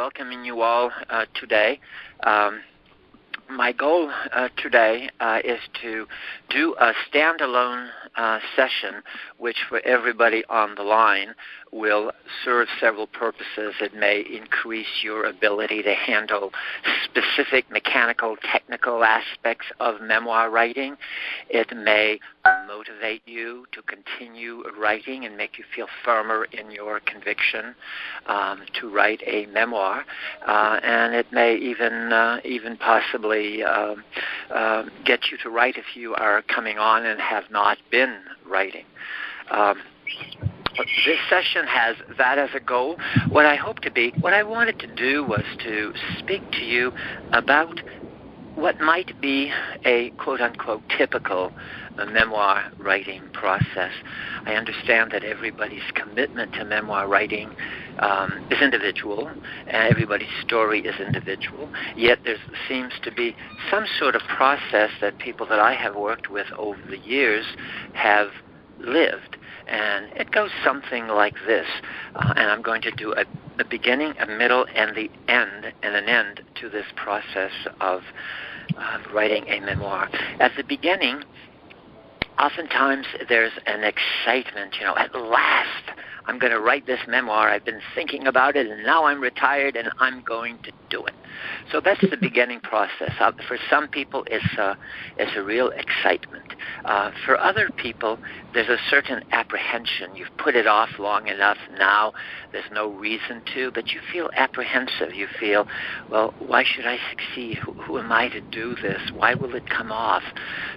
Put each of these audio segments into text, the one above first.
welcoming you all today. My goal today is to do a standalone session, which for everybody on the line will serve several purposes. It may increase your ability to handle specific mechanical, technical aspects of memoir writing. It may motivate you to continue writing and make you feel firmer in your conviction to write a memoir. And it may even possibly get you to write if you are coming on and have not been writing. This session has that as a goal. What I wanted to do was to speak to you about what might be a quote-unquote typical memoir writing process. I understand that everybody's commitment to memoir writing is individual, and everybody's story is individual, yet there seems to be some sort of process that people that I have worked with over the years have lived. And it goes something like this, and I'm going to do a beginning, a middle, and an end to this process of writing a memoir. At the beginning, oftentimes there's an excitement, at last I'm going to write this memoir. I've been thinking about it, and now I'm retired, and I'm going to do it. So that's the beginning process. For some people, it's a real excitement. For other people, there's a certain apprehension. You've put it off long enough. Now there's no reason to, but you feel apprehensive. You feel, well, why should I succeed? Who am I to do this? Why will it come off?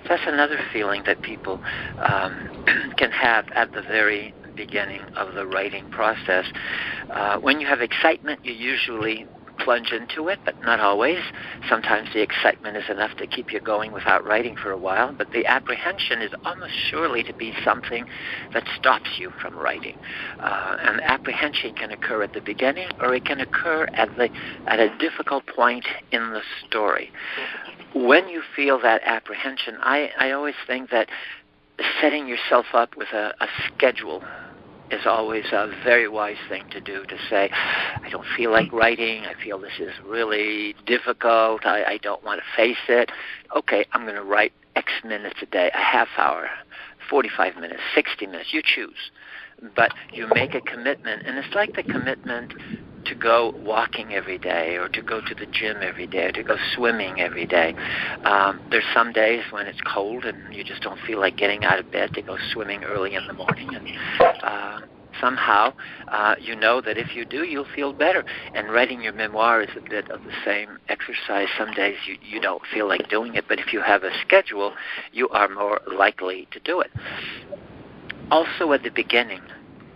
So that's another feeling that people can have at the very beginning of the writing process. When you have excitement, you usually plunge into it, but not always. Sometimes the excitement is enough to keep you going without writing for a while, but the apprehension is almost surely to be something that stops you from writing. And apprehension can occur at the beginning, or it can occur at a difficult point in the story. When you feel that apprehension, I always think that setting yourself up with a schedule is always a very wise thing to do, to say, I don't feel like writing, I feel this is really difficult, I don't want to face it. Okay, I'm going to write X minutes a day, a half hour, 45 minutes, 60 minutes, you choose. But you make a commitment, and it's like the commitment to go walking every day, or to go to the gym every day, or to go swimming every day. There's some days when it's cold and you just don't feel like getting out of bed to go swimming early in the morning. And somehow you know that if you do, you'll feel better. And writing your memoir is a bit of the same exercise. Some days you don't feel like doing it, but if you have a schedule, you are more likely to do it. Also at the beginning,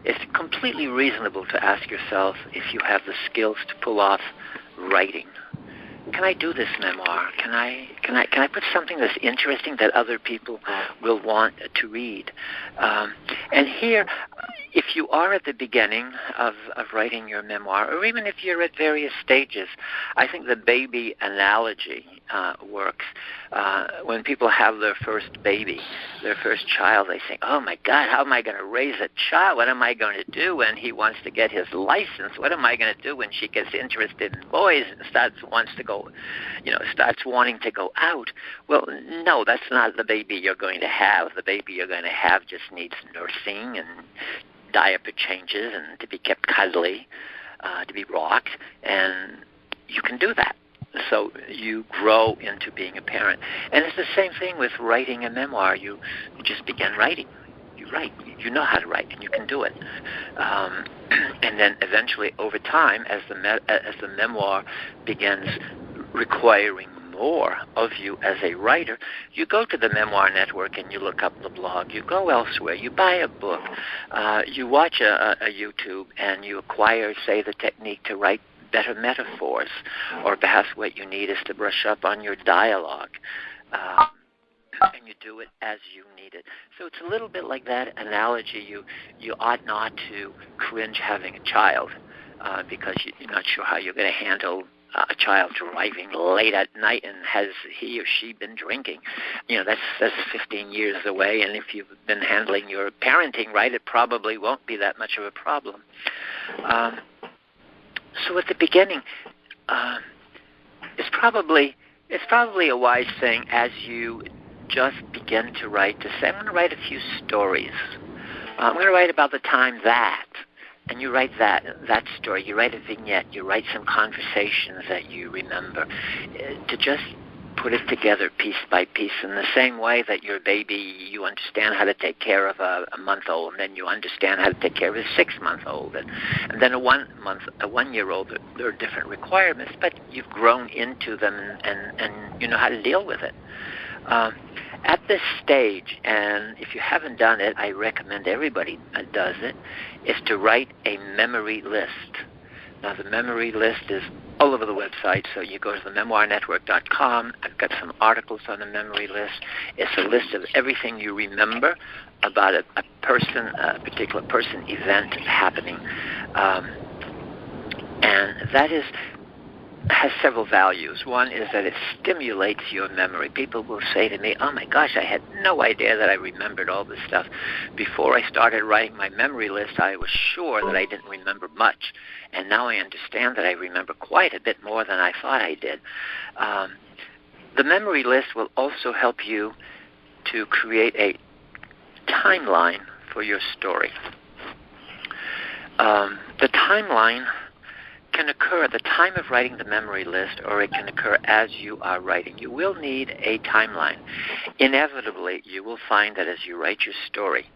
it's completely reasonable to ask yourself if you have the skills to pull off writing. Can I do this memoir? Can I put something that's interesting that other people will want to read? And here, if you are at the beginning of writing your memoir, or even if you're at various stages, I think the baby analogy works. When people have their first baby, their first child, they think, oh my God, how am I going to raise a child? What am I going to do when he wants to get his license? What am I going to do when she gets interested in boys and starts wanting to go out? Well, no, that's not the baby you're going to have. The baby you're going to have just needs nursing and diaper changes and to be kept cuddly, to be rocked, and you can do that. So you grow into being a parent. And it's the same thing with writing a memoir. You just begin writing. You write. You know how to write, and you can do it. And then eventually, over time, as the memoir begins requiring more of you as a writer, you go to the Memoir Network and you look up the blog. You go elsewhere. You buy a book. You watch a YouTube, and you acquire, say, the technique to write better metaphors, or perhaps what you need is to brush up on your dialogue. And you do it as you need it. So it's a little bit like that analogy. You ought not to cringe having a child because you're not sure how you're going to handle a child driving late at night, and has he or she been drinking? That's 15 years away, and if you've been handling your parenting right, it probably won't be that much of a problem. So at the beginning, it's probably a wise thing as you just begin to write to say, I'm going to write a few stories. I'm going to write about the time that, and you write that story. You write a vignette. You write some conversations that you remember. To just put it together piece by piece in the same way that your baby, you understand how to take care of a month-old, and then you understand how to take care of a 6-month-old, and then a 1-year-old. There are different requirements, but you've grown into them and you know how to deal with it. At this stage, and if you haven't done it, I recommend everybody does it, is to write a memory list. Now, the memory list is all over the website, so you go to the memoir-network.com. I've got some articles on the memory list. It's a list of everything you remember about a person, a particular person, event happening. And that has several values. One is that it stimulates your memory. People will say to me, oh my gosh, I had no idea that I remembered all this stuff. Before I started writing my memory list, I was sure that I didn't remember much. And now I understand that I remember quite a bit more than I thought I did. The memory list will also help you to create a timeline for your story. The timeline can occur at the time of writing the memory list, or it can occur as you are writing. You will need a timeline. Inevitably, you will find that as you write your story,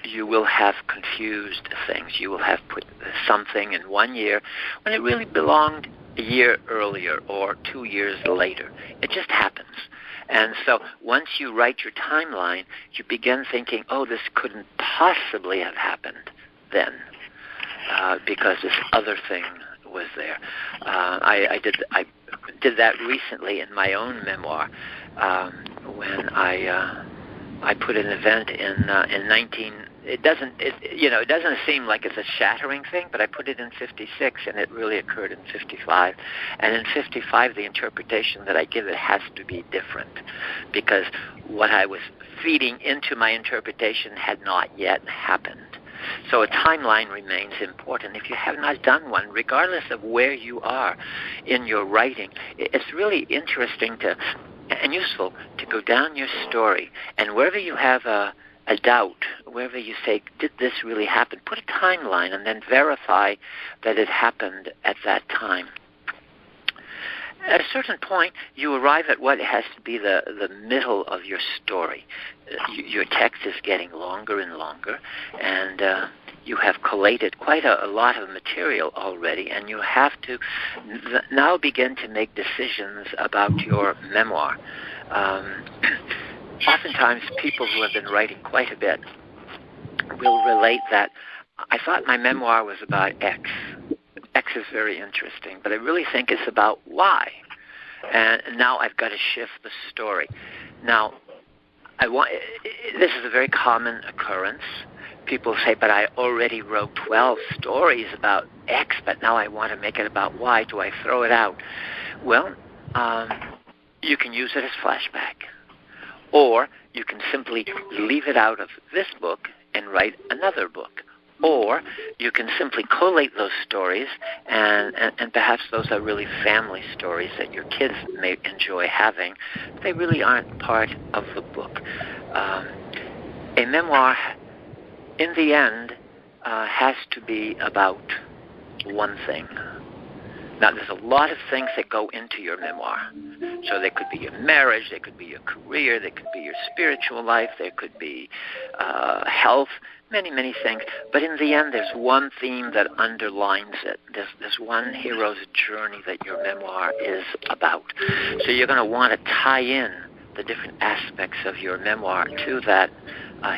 you will have confused things. You will have put something in 1 year when it really belonged a year earlier or 2 years later. It just happens. And so once you write your timeline, you begin thinking, oh, this couldn't possibly have happened then. Because this other thing was there. I did that recently in my own memoir when I put an event in 19. It doesn't seem like it's a shattering thing, but I put it in 56, and it really occurred in 55. And in 55, the interpretation that I give it has to be different, because what I was feeding into my interpretation had not yet happened. So a timeline remains important. If you have not done one, regardless of where you are in your writing, it's really interesting and useful to go down your story, and wherever you have a doubt, wherever you say, did this really happen, put a timeline and then verify that it happened at that time. At a certain point, you arrive at what has to be the middle of your story. Your text is getting longer and longer, and you have collated quite a lot of material already, and you have to now begin to make decisions about your memoir. Oftentimes, people who have been writing quite a bit will relate that, I thought my memoir was about X. X is very interesting, but I really think it's about Y. And now I've got to shift the story. Now, this is a very common occurrence. People say, but I already wrote 12 stories about X, but now I want to make it about Y. Do I throw it out? Well, you can use it as flashback. Or you can simply leave it out of this book and write another book. Or you can simply collate those stories, and perhaps those are really family stories that your kids may enjoy having. They really aren't part of the book. A memoir, in the end, has to be about one thing. Now, there's a lot of things that go into your memoir. So there could be your marriage, there could be your career, there could be your spiritual life, there could be health, many, many things. But in the end, there's one theme that underlines it. There's one hero's journey that your memoir is about. So you're going to want to tie in the different aspects of your memoir to that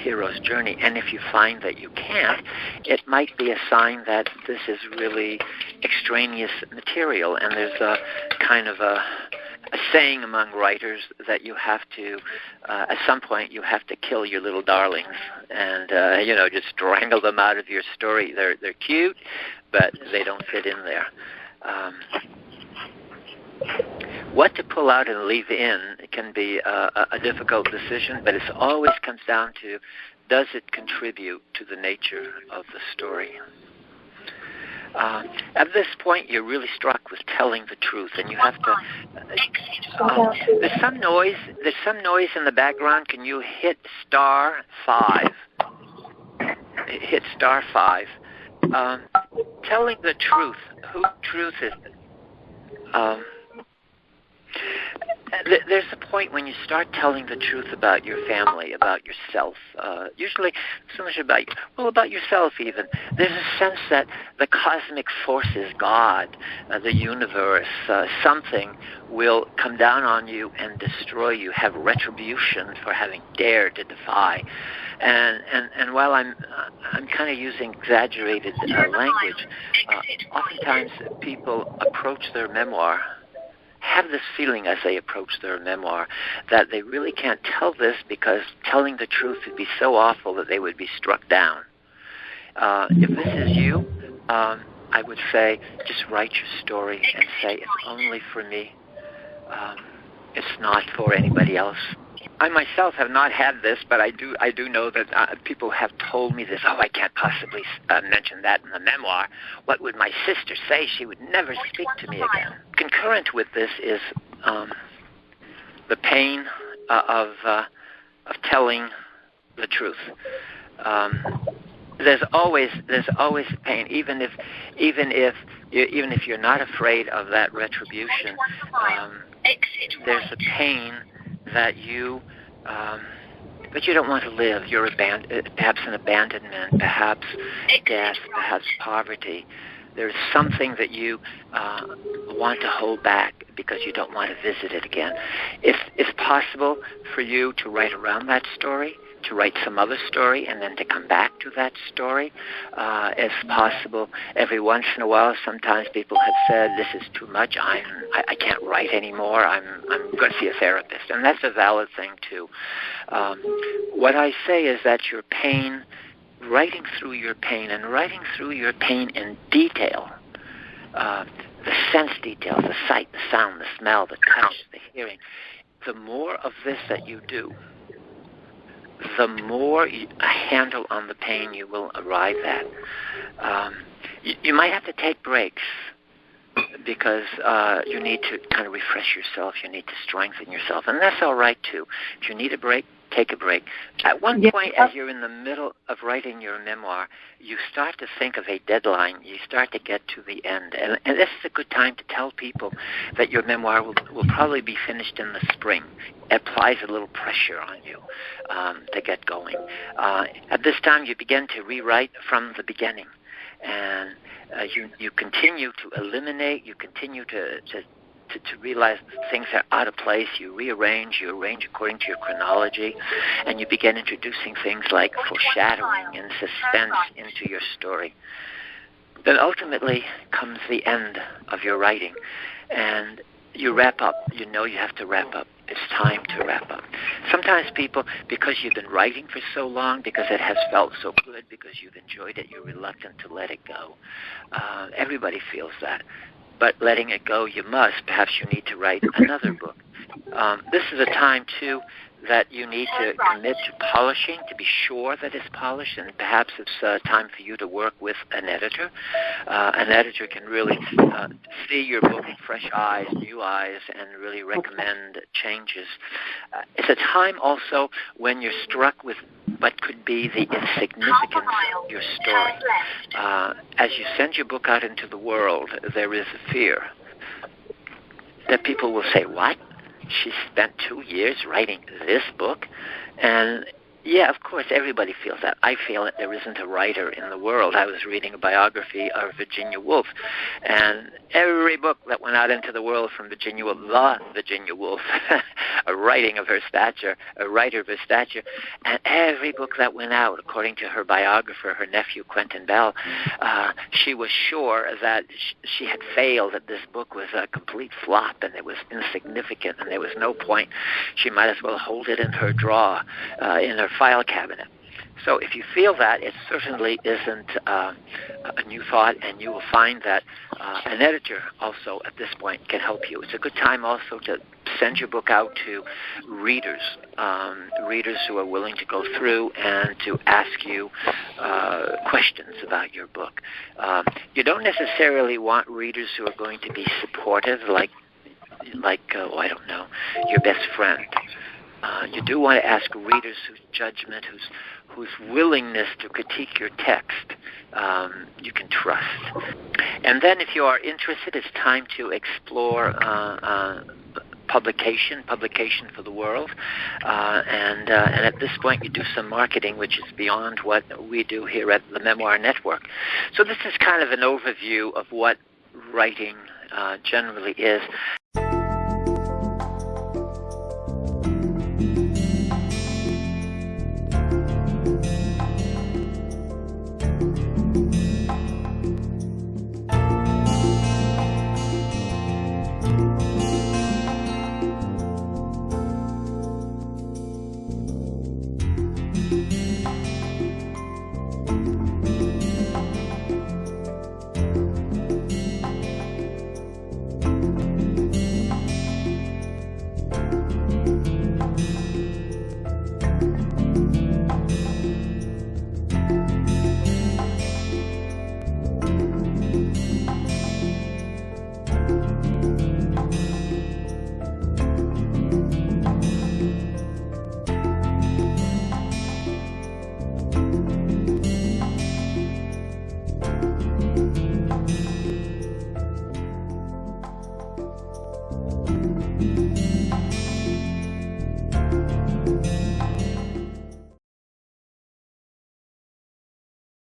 hero's journey. And if you find that you can't, it might be a sign that this is really extraneous material, and there's a kind of a saying among writers that you have to, at some point, you have to kill your little darlings and, just strangle them out of your story. They're cute, but they don't fit in there. What to pull out and leave in can be a difficult decision, but it always comes down to, does it contribute to the nature of the story? At this point, you're really struck with telling the truth, and you have to. There's some noise. There's some noise in the background. Can you hit *5? Hit *5. Telling the truth. Whose truth is it? There's a point when you start telling the truth about your family, about yourself, usually so much about you, about yourself even. There's a sense that the cosmic forces, God, the universe, something will come down on you and destroy you, have retribution for having dared to defy. And while I'm kind of using exaggerated language, oftentimes people approach their memoir, have this feeling as they approach their memoir that they really can't tell this because telling the truth would be so awful that they would be struck down. If this is you, I would say just write your story and say it's only for me. It's not for anybody else. I myself have not had this, but I do know that people have told me this. Oh, I can't possibly mention that in the memoir. What would my sister say? She would never speak to me again. Concurrent with this is the pain of telling the truth. There's always pain, even if you're not afraid of that retribution. There's a pain that you don't want to live. You're perhaps an abandonment, perhaps death, perhaps poverty. There's something that you want to hold back because you don't want to visit it again. If it's possible for you to write around that story, to write some other story, and then to come back to that story, if possible, every once in a while, sometimes people have said, this is too much, I can't write anymore, I'm going to see a therapist, and that's a valid thing too. What I say is that your pain, writing through your pain, and writing through your pain in detail, the sense details, the sight, the sound, the smell, the touch, the hearing, the more of this that you do, the more a handle on the pain you will arrive at. You might have to take breaks because you need to kind of refresh yourself. You need to strengthen yourself, and that's all right too. If you need a break, take a break. At one point, as you're in the middle of writing your memoir, you start to think of a deadline. You start to get to the end. And this is a good time to tell people that your memoir will probably be finished in the spring. It applies a little pressure on you to get going. At this time, you begin to rewrite from the beginning. And you continue to eliminate, you continue to realize things are out of place. You arrange according to your chronology, and you begin introducing things like foreshadowing and suspense into your story. Then ultimately comes the end of your writing, and you wrap up. You know you have to wrap up. It's time to wrap up. Sometimes people, because you've been writing for so long, because it has felt so good, because you've enjoyed it, you're reluctant to let it go. Everybody feels that. But letting it go, you must. Perhaps you need to write another book. This is a time, too, that you need to commit to polishing, to be sure that it's polished, and perhaps it's time for you to work with an editor. An editor can really see your book with fresh eyes, new eyes, and really recommend changes. It's a time also when you're struck with what could be the insignificance of your story. As you send your book out into the world, there is a fear that people will say, what? She spent 2 years writing this book? And yeah, of course, everybody feels that. I feel it. There isn't a writer in the world. I was reading a biography of Virginia Woolf, and every book that went out into the world from Virginia Woolf, a writing of her stature, a writer of her stature, and every book that went out, according to her biographer, her nephew Quentin Bell, she was sure that she had failed, that this book was a complete flop, and it was insignificant, and there was no point. She might as well hold it in her drawer, in her file cabinet. So if you feel that, it certainly isn't a new thought, and you will find that an editor also at this point can help you. It's a good time also to send your book out to readers, readers who are willing to go through and to ask you questions about your book. You don't necessarily want readers who are going to be supportive, like I don't know, your best friend. You do want to ask readers whose judgment, whose willingness to critique your text you can trust. And then if you are interested, it's time to explore publication for the world. And at this point, you do some marketing, which is beyond what we do here at the Memoir Network. So this is kind of an overview of what writing generally is.